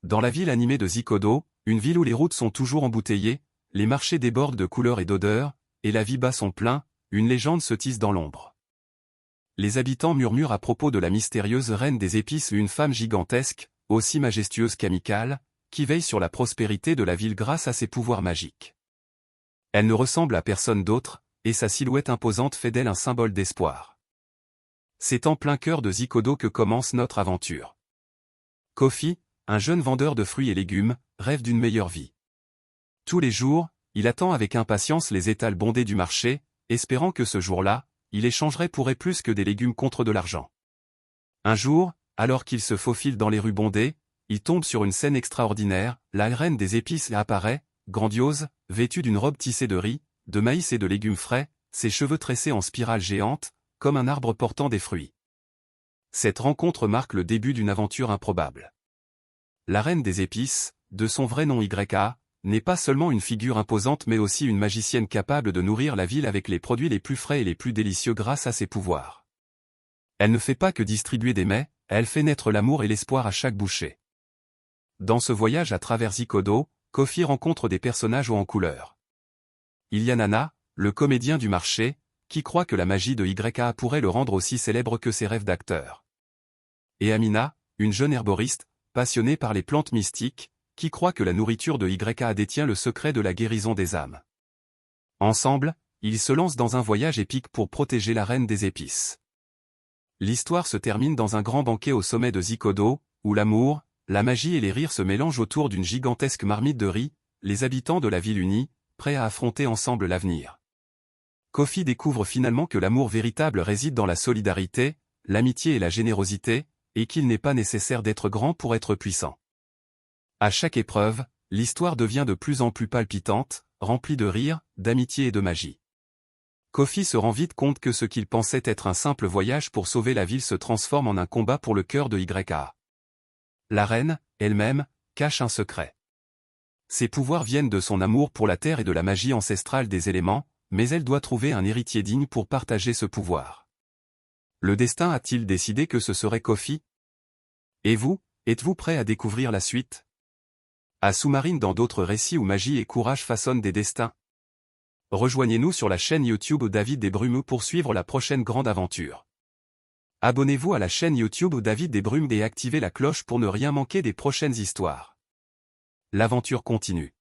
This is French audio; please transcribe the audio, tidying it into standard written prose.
Dans la ville animée de Zikodo, une ville où les routes sont toujours embouteillées, les marchés débordent de couleurs et d'odeurs, et la vie bat son plein, une légende se tisse dans l'ombre. Les habitants murmurent à propos de la mystérieuse reine des épices, une femme gigantesque, aussi majestueuse qu'amicale, qui veille sur la prospérité de la ville grâce à ses pouvoirs magiques. Elle ne ressemble à personne d'autre, et sa silhouette imposante fait d'elle un symbole d'espoir. C'est en plein cœur de Zikodo que commence notre aventure. Kofi, un jeune vendeur de fruits et légumes, rêve d'une meilleure vie. Tous les jours, il attend avec impatience les étals bondés du marché, espérant que ce jour-là, il échangerait pour plus que des légumes contre de l'argent. Un jour, alors qu'il se faufile dans les rues bondées, il tombe sur une scène extraordinaire, la reine des épices apparaît, grandiose, vêtue d'une robe tissée de riz, de maïs et de légumes frais, ses cheveux tressés en spirale géante, comme un arbre portant des fruits. Cette rencontre marque le début d'une aventure improbable. La reine des épices, de son vrai nom YA, n'est pas seulement une figure imposante mais aussi une magicienne capable de nourrir la ville avec les produits les plus frais et les plus délicieux grâce à ses pouvoirs. Elle ne fait pas que distribuer des mets, elle fait naître l'amour et l'espoir à chaque bouchée. Dans ce voyage à travers Zikodo, Kofi rencontre des personnages hauts en couleur. Il y a Nana, le comédien du marché, qui croit que la magie de YA pourrait le rendre aussi célèbre que ses rêves d'acteur. Et Amina, une jeune herboriste, passionnée par les plantes mystiques, qui croit que la nourriture de YA détient le secret de la guérison des âmes. Ensemble, ils se lancent dans un voyage épique pour protéger la reine des épices. L'histoire se termine dans un grand banquet au sommet de Zikodo, où l'amour, la magie et les rires se mélangent autour d'une gigantesque marmite de riz, les habitants de la ville unis, prêts à affronter ensemble l'avenir. Kofi découvre finalement que l'amour véritable réside dans la solidarité, l'amitié et la générosité, et qu'il n'est pas nécessaire d'être grand pour être puissant. À chaque épreuve, l'histoire devient de plus en plus palpitante, remplie de rire, d'amitié et de magie. Kofi se rend vite compte que ce qu'il pensait être un simple voyage pour sauver la ville se transforme en un combat pour le cœur de YA. La reine, elle-même, cache un secret. Ses pouvoirs viennent de son amour pour la terre et de la magie ancestrale des éléments, mais elle doit trouver un héritier digne pour partager ce pouvoir. Le destin a-t-il décidé que ce serait Kofi? Et vous, êtes-vous prêt à découvrir la suite? À sous-marine dans d'autres récits où magie et courage façonnent des destins. Rejoignez-nous sur la chaîne YouTube David Desbrumes pour suivre la prochaine grande aventure. Abonnez-vous à la chaîne YouTube David Desbrumes et activez la cloche pour ne rien manquer des prochaines histoires. L'aventure continue.